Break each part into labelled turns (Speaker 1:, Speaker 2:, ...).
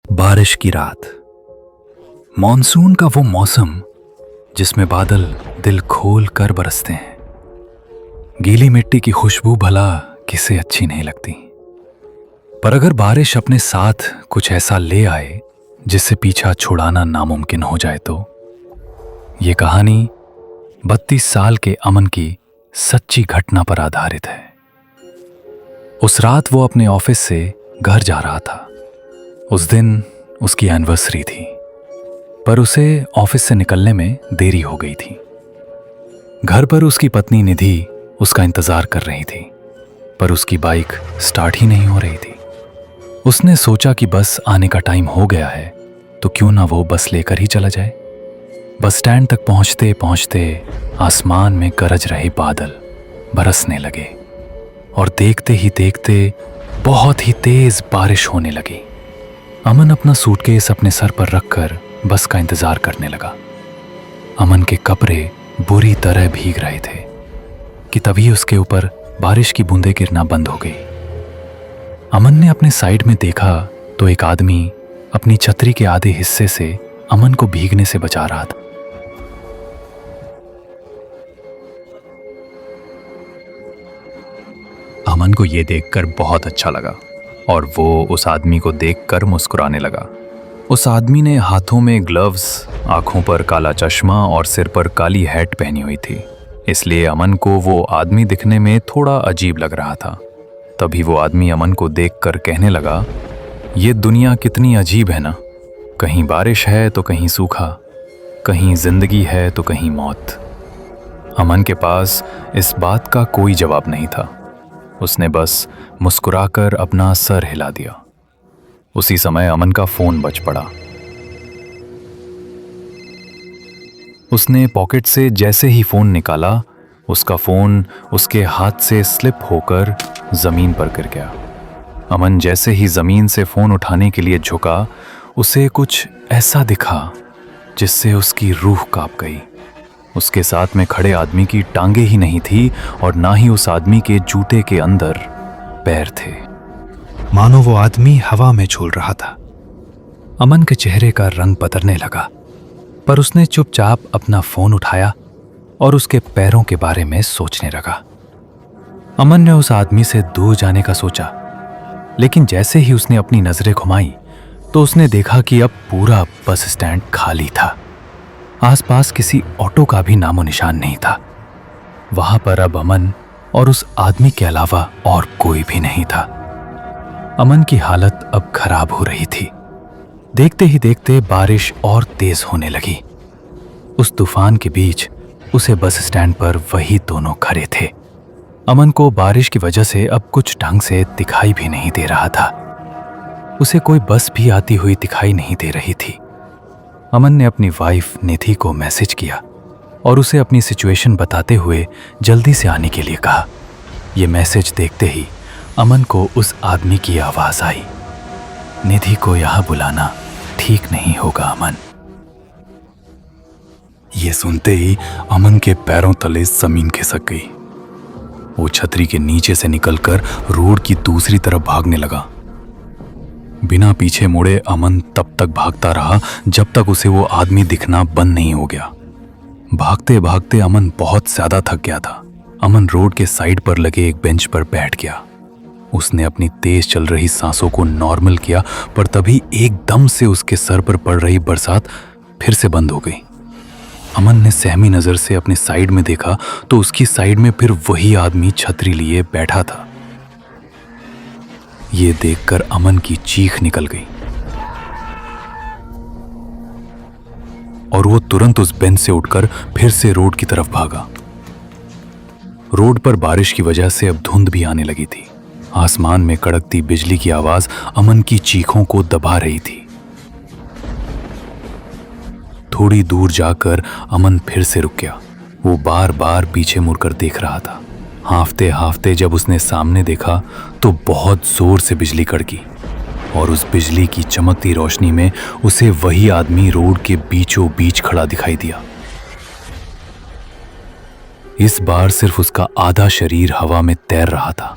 Speaker 1: बारिश की रात, मॉनसून का वो मौसम जिसमें बादल दिल खोल कर बरसते हैं। गीली मिट्टी की खुशबू भला किसे अच्छी नहीं लगती, पर अगर बारिश अपने साथ कुछ ऐसा ले आए जिससे पीछा छुड़ाना नामुमकिन हो जाए तो ये कहानी 32 साल के अमन की सच्ची घटना पर आधारित है। उस रात वो अपने ऑफिस से घर जा रहा था। उस दिन उसकी एनिवर्सरी थी, पर उसे ऑफिस से निकलने में देरी हो गई थी। घर पर उसकी पत्नी निधि उसका इंतजार कर रही थी, पर उसकी बाइक स्टार्ट ही नहीं हो रही थी। उसने सोचा कि बस आने का टाइम हो गया है तो क्यों ना वो बस लेकर ही चला जाए। बस स्टैंड तक पहुंचते पहुंचते आसमान में गरज रहे बादल बरसने लगे और देखते ही देखते बहुत ही तेज बारिश होने लगी। अमन अपना सूटकेस अपने सर पर रखकर बस का इंतजार करने लगा। अमन के कपड़े बुरी तरह भीग रहे थे कि तभी उसके ऊपर बारिश की बूंदें गिरना बंद हो गई। अमन ने अपने साइड में देखा तो एक आदमी अपनी छतरी के आधे हिस्से से अमन को भीगने से बचा रहा था।
Speaker 2: अमन को यह देखकर बहुत अच्छा लगा और वो उस आदमी को देखकर मुस्कुराने लगा। उस आदमी ने हाथों में ग्लव्स, आंखों पर काला चश्मा और सिर पर काली हैट पहनी हुई थी, इसलिए अमन को वो आदमी दिखने में थोड़ा अजीब लग रहा था। तभी वो आदमी अमन को देखकर कहने लगा, ये दुनिया कितनी अजीब है ना, कहीं बारिश है तो कहीं सूखा, कहीं जिंदगी है तो कहीं मौत। अमन के पास इस बात का कोई जवाब नहीं था। उसने बस मुस्कुराकर अपना सर हिला दिया। उसी समय अमन का फोन बज पड़ा। उसने पॉकेट से जैसे ही फोन निकाला, उसका फोन उसके हाथ से स्लिप होकर जमीन पर गिर गया। अमन जैसे ही जमीन से फोन उठाने के लिए झुका, उसे कुछ ऐसा दिखा जिससे उसकी रूह कांप गई। उसके साथ में खड़े आदमी की टांगे ही नहीं थी और ना ही उस आदमी के जूते के अंदर पैर थे,
Speaker 1: मानो वो आदमी हवा में झूल रहा था। अमन के चेहरे का रंग बदलने लगा, पर उसने चुपचाप अपना फोन उठाया और उसके पैरों के बारे में सोचने लगा। अमन ने उस आदमी से दूर जाने का सोचा, लेकिन जैसे ही उसने अपनी नजरें घुमाई तो उसने देखा कि अब पूरा बस स्टैंड खाली था। आसपास किसी ऑटो का भी नामो निशान नहीं था। वहां पर अब अमन और उस आदमी के अलावा और कोई भी नहीं था। अमन की हालत अब खराब हो रही थी। देखते ही देखते बारिश और तेज होने लगी। उस तूफान के बीच उसे बस स्टैंड पर वही दोनों खड़े थे। अमन को बारिश की वजह से अब कुछ ढंग से दिखाई भी नहीं दे रहा था। उसे कोई बस भी आती हुई दिखाई नहीं दे रही थी। अमन ने अपनी वाइफ निधि को मैसेज किया और उसे अपनी सिचुएशन बताते हुए जल्दी से आने के लिए कहा। यह मैसेज देखते ही अमन को उस आदमी की आवाज आई, निधि को यहां बुलाना ठीक नहीं होगा अमन। यह सुनते ही अमन के पैरों तले जमीन खिसक गई। वो छतरी के नीचे से निकलकर रोड की दूसरी तरफ भागने लगा। बिना पीछे मुड़े अमन तब तक भागता रहा जब तक उसे वो आदमी दिखना बंद नहीं हो गया। भागते भागते अमन बहुत ज्यादा थक गया था। अमन रोड के साइड पर लगे एक बेंच पर बैठ गया। उसने अपनी तेज चल रही सांसों को नॉर्मल किया, पर तभी एकदम से उसके सर पर पड़ रही बरसात फिर से बंद हो गई। अमन ने सहमी नजर से अपने साइड में देखा तो उसकी साइड में फिर वही आदमी छतरी लिए बैठा था। ये देखकर अमन की चीख निकल गई और वो तुरंत उस बेंच से उठकर फिर से रोड की तरफ भागा। रोड पर बारिश की वजह से अब धुंध भी आने लगी थी। आसमान में कड़कती बिजली की आवाज अमन की चीखों को दबा रही थी। थोड़ी दूर जाकर अमन फिर से रुक गया। वो बार बार पीछे मुड़कर देख रहा था। हांफते हांफते जब उसने सामने देखा तो बहुत जोर से बिजली कड़की और उस बिजली की चमकती रोशनी में उसे वही आदमी रोड के बीचों बीच खड़ा दिखाई दिया। इस बार सिर्फ उसका आधा शरीर हवा में तैर रहा था।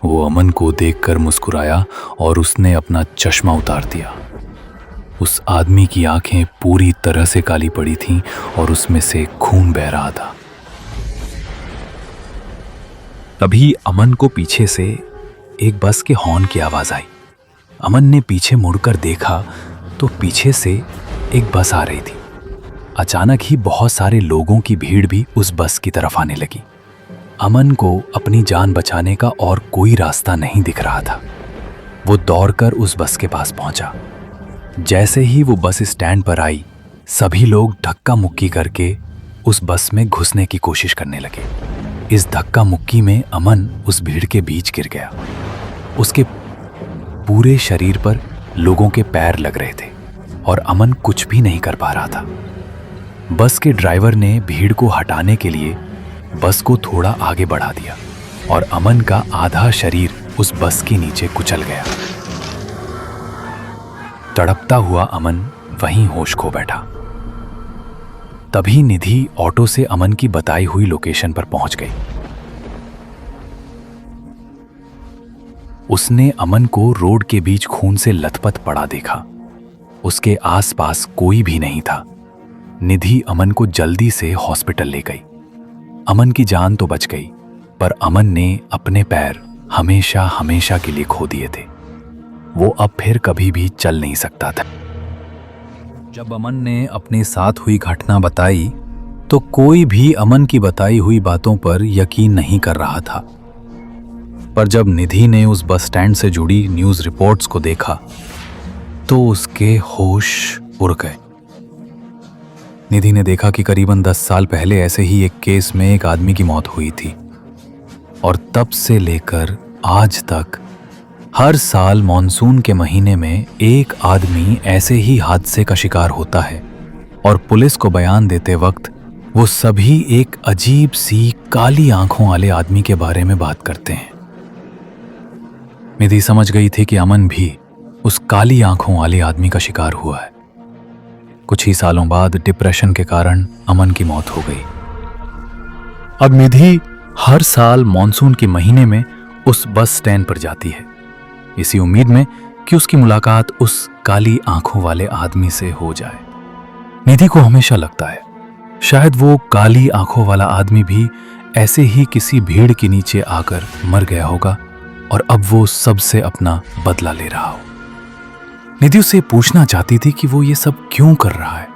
Speaker 1: वो अमन को देखकर मुस्कुराया और उसने अपना चश्मा उतार दिया। उस आदमी की आंखें पूरी तरह से काली पड़ी थीं और उसमें से खून बह रहा था।
Speaker 2: तभी अमन को पीछे से एक बस के हॉर्न की आवाज आई। अमन ने पीछे मुड़कर देखा तो पीछे से एक बस आ रही थी। अचानक ही बहुत सारे लोगों की भीड़ भी उस बस की तरफ आने लगी। अमन को अपनी जान बचाने का और कोई रास्ता नहीं दिख रहा था। वो दौड़कर उस बस के पास पहुंचा। जैसे ही वो बस स्टैंड पर आई, सभी लोग धक्का मुक्की करके उस बस में घुसने की कोशिश करने लगे। इस धक्का मुक्की में अमन उस भीड़ के बीच गिर गया। उसके पूरे शरीर पर लोगों के पैर लग रहे थे और अमन कुछ भी नहीं कर पा रहा था। बस के ड्राइवर ने भीड़ को हटाने के लिए बस को थोड़ा आगे बढ़ा दिया और अमन का आधा शरीर उस बस के नीचे कुचल गया। तड़पता हुआ अमन वहीं होश खो बैठा। तभी निधि ऑटो से अमन की बताई हुई लोकेशन पर पहुंच गई। उसने अमन को रोड के बीच खून से लथपथ पड़ा देखा। उसके आसपास कोई भी नहीं था। निधि अमन को जल्दी से हॉस्पिटल ले गई। अमन की जान तो बच गई, पर अमन ने अपने पैर हमेशा हमेशा के लिए खो दिए थे। वो अब फिर कभी भी चल नहीं सकता था। जब अमन ने अपने साथ हुई घटना बताई तो कोई भी अमन की बताई हुई बातों पर यकीन नहीं कर रहा था। पर जब निधि ने उस बस स्टैंड से जुड़ी न्यूज़ रिपोर्ट्स को देखा तो उसके होश उड़ गए। निधि ने देखा कि करीबन 10 साल पहले ऐसे ही एक केस में एक आदमी की मौत हुई थी और तब से लेकर आज तक हर साल मॉनसून के महीने में एक आदमी ऐसे ही हादसे का शिकार होता है और पुलिस को बयान देते वक्त वो सभी एक अजीब सी काली आंखों वाले आदमी के बारे में बात करते हैं। निधि समझ गई थी कि अमन भी उस काली आंखों वाले आदमी का शिकार हुआ है। कुछ ही सालों बाद डिप्रेशन के कारण अमन की मौत हो गई। अब निधि हर साल मॉनसून के महीने में उस बस स्टैंड पर जाती है, इसी उम्मीद में कि उसकी मुलाकात उस काली आंखों वाले आदमी से हो जाए। निधि को हमेशा लगता है शायद वो काली आंखों वाला आदमी भी ऐसे ही किसी भीड़ के नीचे आकर मर गया होगा और अब वो सबसे अपना बदला ले रहा हो। निधि उससे पूछना चाहती थी कि वो ये सब क्यों कर रहा है,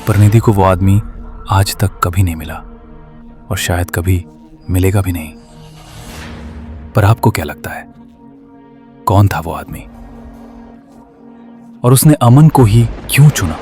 Speaker 2: पर निधि को वो आदमी आज तक कभी नहीं मिला और शायद कभी मिलेगा भी नहीं। पर आपको क्या लगता है, कौन था वो आदमी और उसने अमन को ही क्यों चुना?